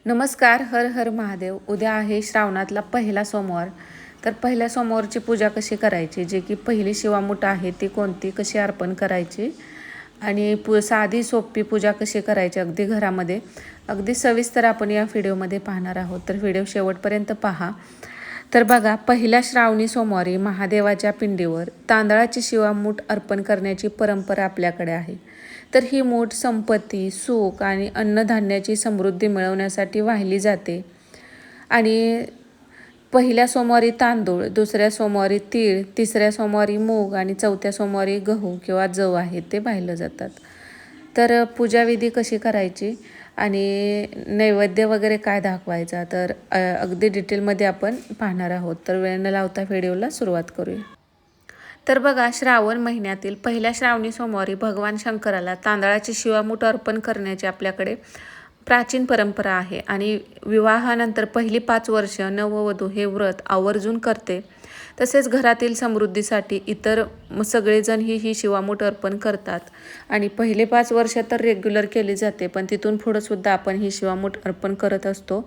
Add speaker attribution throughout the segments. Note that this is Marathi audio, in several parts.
Speaker 1: नमस्कार. हर हर महादेव. उद्या आहे श्रावणातला पहिला सोमवार. तर पहिल्या सोमवारची पूजा कशी करायची, जे की पहिली शिवामूठ आहे ती कोणती, कशी अर्पण करायची आणि साधी सोपी पूजा कशी करायची अगदी घरामध्ये, अगदी सविस्तर आपण या व्हिडिओमध्ये पाहणार आहोत. तर व्हिडिओ शेवटपर्यंत पहा. तर बघा, पहिल्या श्रावणी सोमवारी महादेवाच्या पिंडीवर तांदळाची शिवामूठ अर्पण करण्याची परंपरा आपल्याकडे आहे. तर ही मूठ संपत्ती, सुख आणि अन्नधान्याची समृद्धी मिळवण्यासाठी वाहिली जाते. आणि पहिल्या सोमवारी तांदूळ, दुसऱ्या सोमवारी तीळ, तिसऱ्या सोमवारी मूग आणि चौथ्या सोमवारी गहू किंवा जव आहे ते वाहिलं जातात. तर पूजाविधी कशी करायची आणि नैवेद्य वगैरे काय दाखवायचा, तर अगदी डिटेलमध्ये आपण पाहणार आहोत. तर वेळ न लावता व्हिडिओला सुरुवात करूया. तर बघा, श्रावण महिन्यातील पहिल्या श्रावणी सोमवारी भगवान शंकराला तांदळाची शिवामूठ अर्पण करण्याची आपल्याकडे प्राचीन परंपरा आहे. आणि विवाहानंतर पहिली 5 वर्ष नववधू हे व्रत आवर्जून करते. तसेच घरातील समृद्धीसाठी इतर सगळेजण ही शिवामूठ अर्पण करतात. आणि पहिले 5 वर्ष तर रेग्युलर केली जाते, पण तिथून पुढं सुद्धा आपण ही शिवामूठ अर्पण करत असतो.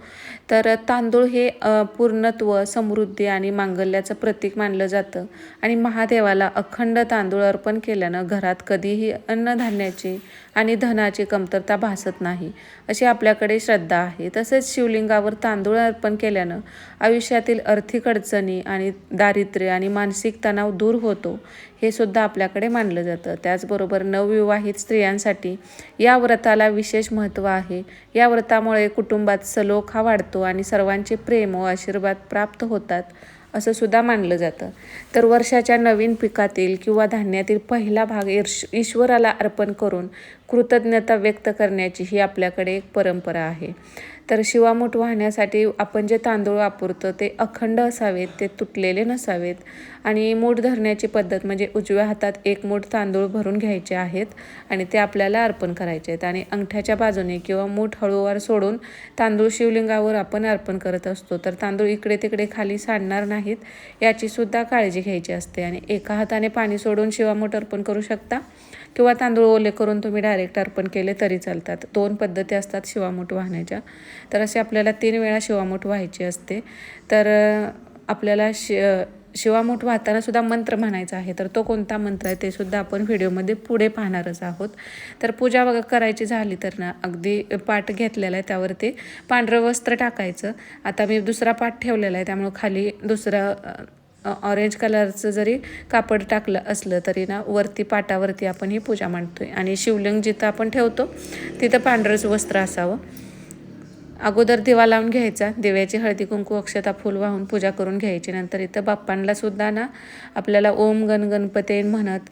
Speaker 1: तर तांदूळ हे पूर्णत्व, समृद्धी आणि मांगल्याचं प्रतीक मानलं जातं. आणि महादेवाला अखंड तांदूळ अर्पण केल्यानं घरात कधीही अन्नधान्याची आणि धनाची कमतरता भासत नाही, अशी आपल्याकडे श्रद्धा आहे. तसेच शिवलिंगावर तांदूळ अर्पण केल्यानं आयुष्यातील आर्थिक अडचणी आणि दारिद्र्य आणि मानसिक तणाव दूर होतो, हे सुद्धा आपल्याकडे मानलं जातं. त्याचबरोबर नवविवाहित स्त्रियांसाठी या व्रताला विशेष महत्त्व आहे. या व्रतामुळे कुटुंबात सलोखा वाढतो आणि सर्वांचे प्रेम व आशीर्वाद प्राप्त होतात, असं सुद्धा मानलं जातं. तर वर्षाच्या नवीन पिकातील किंवा धान्यातील पहिला भाग ईश्वराला अर्पण करून कृतज्ञता व्यक्त करण्याची ही आपल्याकडे एक परंपरा आहे. तर शिवामूठ वाहण्यासाठी आपण जे तांदूळ वापरतो ते अखंड असावेत, ते तुटलेले नसावेत. आणि मूठ धरण्याची पद्धत म्हणजे उजव्या हातात 1 मूठ तांदूळ भरून घ्यायचे आहेत आणि ते आपल्याला अर्पण करायचे आहेत. आणि अंगठ्याच्या बाजूने किंवा मूठ हळूवार सोडून तांदूळ शिवलिंगावर आपण अर्पण करत असतो. तर तांदूळ इकडे तिकडे खाली सांडणार नाहीत, याची सुद्धा काळजी घ्यायची असते. आणि एका हाताने पाणी सोडून शिवामूठ अर्पण करू शकता किंवा तांदूळ ओले करून तुम्ही डायरेक्ट अर्पण केले तरी चालतात. 2 पद्धती असतात शिवामूठ वाहण्याच्या. तर असे आपल्याला 3 वेळा शिवामूठ व्हायची असते. तर आपल्याला शिवामूठ वाहताना सुद्धा मंत्र म्हणायचा आहे. तर तो कोणता मंत्र आहे ते सुद्धा आपण व्हिडिओमध्ये पुढे पाहणारच आहोत. तर पूजा करायची झाली तर ना, अगदी पाट घेतलेला आहे त्यावरती पांढरं वस्त्र टाकायचं. आता मी दुसरा पाट ठेवलेला आहे, त्यामुळं खाली दुसरा ऑरेंज कलरचं जरी कापड टाकलं असलं तरी ना, वरती पाटावरती आपण ही पूजा मांडतोय. आणि शिवलिंग जिथं आपण ठेवतो तिथं पांढरंच वस्त्र असावं. अगोदर दिवा लावून घ्यायचा, दिव्याची हळदी कुंकू अक्षता फूल वाहून पूजा करून घ्यायची. नंतर इथं बाप्पांना सुद्धा ना आपल्याला ओम गण गणपते म्हणत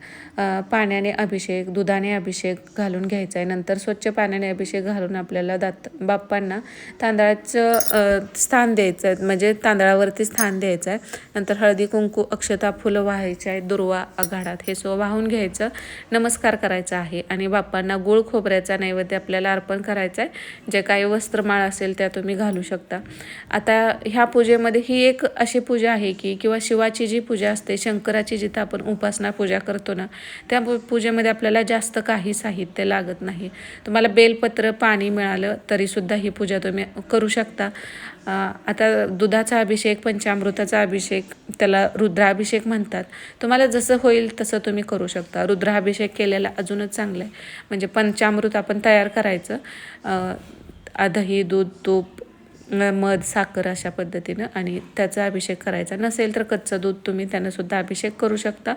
Speaker 1: पाण्याने अभिषेक, दुधाने अभिषेक घालून घ्यायचा आहे. नंतर स्वच्छ पाण्याने अभिषेक घालून आपल्याला बाप्पांना तांदळाचं स्थान द्यायचं आहे, म्हणजे तांदळावरती स्थान द्यायचं आहे. नंतर हळदी कुंकू अक्षता फुलं वाहायचे आहे, दुर्वा आघाडात हे वाहून घ्यायचं, नमस्कार करायचा आहे. आणि बाप्पांना गुळ खोबऱ्याचा नैवेद्य आपल्याला अर्पण करायचा आहे. जे काही वस्त्रमाळ असेल त्या तुम्ही घालू शकता. आता ह्या पूजेमध्ये ही एक अशी पूजा आहे की, किंवा शिवाची जी पूजा असते, शंकराची जिथं आपण उपासना पूजा करतो ना, त्या पूजेमध्ये आपल्याला जास्त काही साहित्य लागत नाही. तुम्हाला बेलपत्र, पाणी मिळालं तरीसुद्धा ही पूजा तुम्ही करू शकता. आता दुधाचा अभिषेक, पंचामृताचा अभिषेक, त्याला रुद्राभिषेक म्हणतात. तुम्हाला जसं होईल तसं तुम्ही करू शकता. रुद्राभिषेक केलेला अजूनच चांगलं आहे. म्हणजे पंचामृत आपण तयार करायचं, दही, दूध, तूप, मध, साखर अशा पद्धतीनं, आणि त्याचा अभिषेक करायचा. नसेल तर कच्चं दूध तुम्ही त्यानं सुद्धा अभिषेक करू शकता.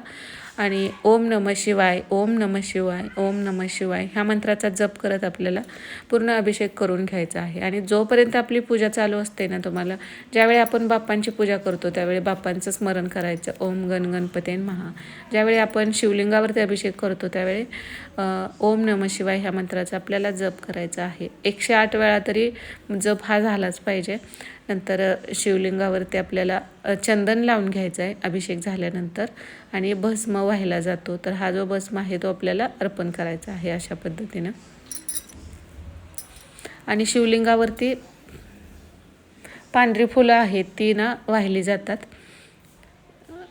Speaker 1: आणि ओम नमः शिवाय, ओम नमः शिवाय, ओम नमः शिवाय ह्या मंत्राचा जप करत आपल्याला पूर्ण अभिषेक करून घ्यायचा आहे. आणि जोपर्यंत आपली पूजा चालू असते ना, तुम्हाला ज्यावेळी आपण बाप्पांची पूजा करतो त्यावेळी बाप्पांचं स्मरण करायचं, ओम गण गणपते नमः. ज्यावेळी आपण शिवलिंगावरती अभिषेक करतो त्यावेळी ओम नमः शिवाय ह्या मंत्राचा आपल्याला जप करायचा आहे. 108 वेळा तरी जप हा झालाच पाहिजे. नंतर शिवलिंगावरती आपल्याला चंदन लावून घ्यायचं आहे अभिषेक झाल्यानंतर, आणि भस्म वाहिला जातो. तर हा जो भस्म आहे तो आपल्याला अर्पण करायचा आहे अशा पद्धतीनं. आणि शिवलिंगावरती पांढरी फुलं आहेत ती ना वाहिली जातात.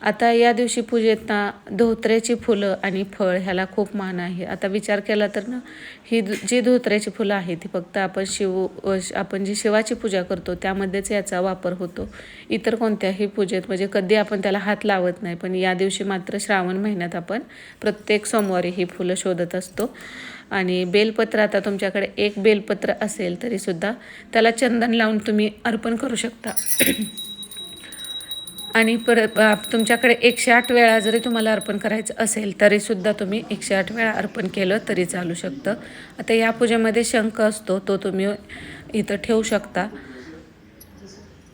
Speaker 1: आता या दिवशी पूजेत ना धोत्र्याची फुलं आणि फळ ह्याला खूप मान आहे. आता विचार केला तर ना ही जी धोत्र्याची फुलं आहे ती फक्त आपण जी शिवाची पूजा करतो त्यामध्येच याचा वापर होतो. इतर कोणत्याही पूजेत म्हणजे कधी आपण त्याला हात लावत नाही, पण या दिवशी मात्र श्रावण महिन्यात आपण प्रत्येक सोमवारी ही फुलं शोधत असतो. आणि बेलपत्र, आता तुमच्याकडे एक बेलपत्र असेल तरीसुद्धा त्याला चंदन लावून तुम्ही अर्पण करू शकता. आणि परत तुमच्याकडे 108 वेळा जरी तुम्हाला अर्पण करायचं असेल तरीसुद्धा तुम्ही 108 वेळा अर्पण केलं तरी चालू शकतं. आता या पूजेमध्ये शंख असतो, तो तुम्ही इथं ठेवू शकता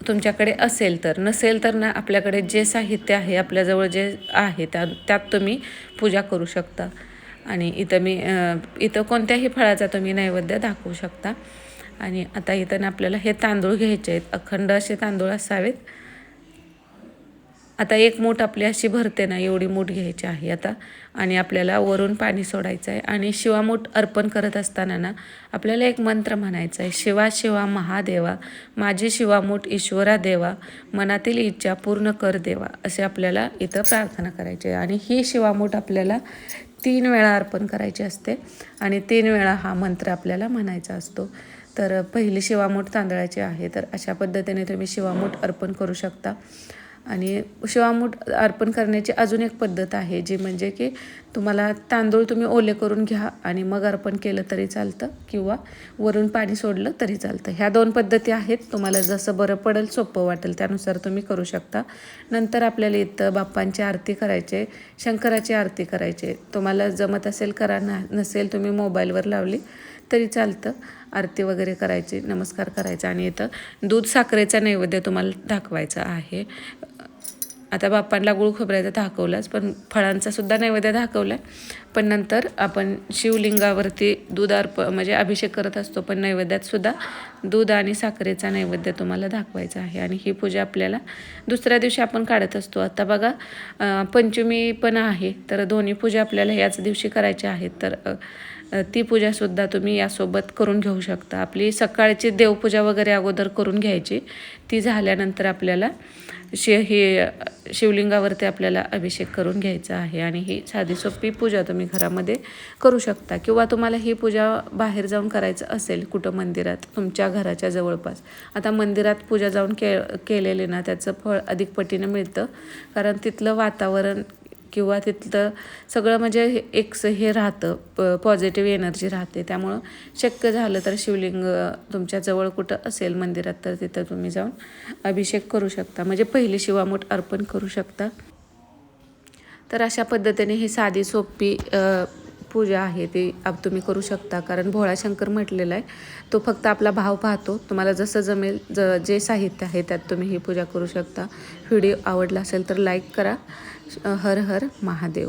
Speaker 1: तुमच्याकडे असेल तर. नसेल तर ना आपल्याकडे जे साहित्य आहे, आपल्याजवळ जे आहे त्यात तुम्ही पूजा करू शकता. आणि इथं कोणत्याही फळाचा तुम्ही नैवेद्य दाखवू शकता. आणि आता इथं आपल्याला हे तांदूळ घ्यायचे आहेत, अखंड असे तांदूळ असावेत. आता एक मूठ आपली अशी भरते ना, एवढी मूठ घ्यायची आहे आता. आणि आपल्याला वरून पाणी सोडायचं आहे. आणि शिवामूठ अर्पण करत असताना ना आपल्याला एक मंत्र म्हणायचा आहे, शिवा शिवा महादेवा, माझी शिवामूठ ईश्वरा देवा, मनातील इच्छा पूर्ण कर देवा, असे आपल्याला इथं प्रार्थना करायची आहे. आणि ही शिवामूठ आपल्याला 3 वेळा अर्पण करायची असते आणि 3 वेळा हा मंत्र आपल्याला म्हणायचा असतो. तर पहिली शिवामूठ तांदळाची आहे, तर अशा पद्धतीने तुम्ही शिवामूठ अर्पण करू शकता. आणि शिवामूठ अर्पण करण्याची अजून एक पद्धत आहे, जी म्हणजे की तुम्हाला तांदूळ तुम्ही ओले करून घ्या आणि मग अर्पण केलं तरी चालतं, किंवा वरून पाणी सोडलं तरी चालतं. ह्या 2 पद्धती आहेत. तुम्हाला जसं बरं पडेल, सोपं वाटेल त्यानुसार तुम्ही करू शकता. नंतर आपल्याला इथं बाप्पांची आरती करायची, शंकराची आरती करायची. तुम्हाला जमत असेल करा, नसेल तुम्ही मोबाईलवर लावली तरी चालतं. आरती वगैरे करायची, नमस्कार करायचा. आणि इथं दूध साखरेचा नैवेद्य तुम्हाला दाखवायचा आहे. आता बाप्पांना गुळ खोबऱ्याचा दाखवलाच, पण फळांचा सुद्धा नैवेद्य दाखवला आहे. पण नंतर आपण शिवलिंगावरती दूध म्हणजे अभिषेक करत असतो, पण नैवेद्यात सुद्धा दूध आणि साखरेचा नैवेद्य तुम्हाला दाखवायचा आहे. आणि ही पूजा आपल्याला दुसऱ्या दिवशी आपण काढत असतो. आता बघा पंचमी पण आहे, तर दोन्ही पूजा आपल्याला याच दिवशी करायच्या आहेत. तर ती पूजासुद्धा तुम्ही यासोबत करून घेऊ शकता. आपली सकाळची देवपूजा वगैरे अगोदर करून घ्यायची. ती झाल्यानंतर आपल्याला शिवलिंगावरती आपल्याला अभिषेक करून घ्यायचा आहे. आणि ही साधी सोपी पूजा तुम्ही घरामध्ये करू शकता. किंवा तुम्हाला ही पूजा बाहेर जाऊन करायचं असेल, कुठं मंदिरात तुमच्या घराच्या जवळपास. आता मंदिरात पूजा जाऊन केलेले ना त्याचं फळ अधिक पटीनं मिळतं, कारण तिथलं वातावरण किंवा तिथलं सगळं म्हणजे हे राहतं, पॉझिटिव्ह एनर्जी राहते. त्यामुळं शक्य झालं तर शिवलिंग तुमच्या जवळ कुठं असेल मंदिरात, तर तिथं तुम्ही जाऊन अभिषेक करू शकता, म्हणजे पहिली शिवामूठ अर्पण करू शकता. तर अशा पद्धतीने ही साधी सोपी पूजा आहे ती तुम्ही करू शकता. कारण भोळा शंकर म्हटलेला आहे, तो फक्त आपला भाव पाहतो. तुम्हाला जसं जमेल, जे साहित्य आहे त्यात तुम्ही ही पूजा करू शकता. व्हिडिओ आवडला असेल तर लाईक करा. हर हर महादेव.